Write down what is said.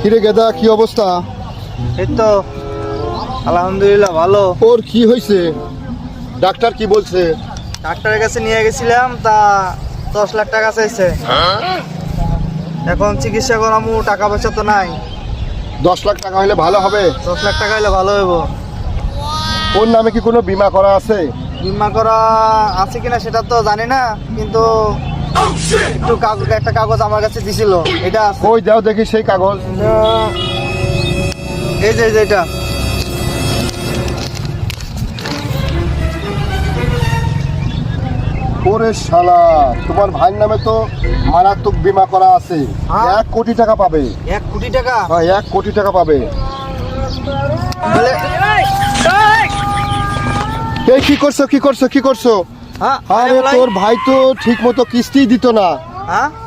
কিরে গেদা, কি অবস্থা? এই তো আলহামদুলিল্লাহ ভালো। ওর কি হয়েছে? ডাক্তার কি বলছে? ডাক্তারের কাছে নিয়ে গেছিলাম, তা 10 লাখ টাকা চাইছে। এখন চিকিৎসা করামু, টাকা পয়সা তো নাই। 10 লাখ টাকা হলে ভালো হবে। 10 লাখ টাকা হলে ভালো হইব। ওর নামে কি কোনো বীমা করা আছে? বিমা করা আছে কিনা সেটা তো জানি না, কিন্তু একটু একটা কাগজ আমার কাছে দিছিল, এটা আছে। কই দাও দেখি সেই কাগজ। এই যে এটা। ওরে শালা, তোমার ভাইয়ের নামে তো মারাত্মক বীমা করা আছে। হ্যাঁ? 1 কোটি টাকা পাবে। 1 কোটি টাকা? হ্যাঁ, 1 কোটি টাকা পাবে। বলে এই কি করছো, কি করছো, কি করছো? হ্যাঁ আরে তোর ভাই তো ঠিক মতো কিস্তি দিত না। হ্যাঁ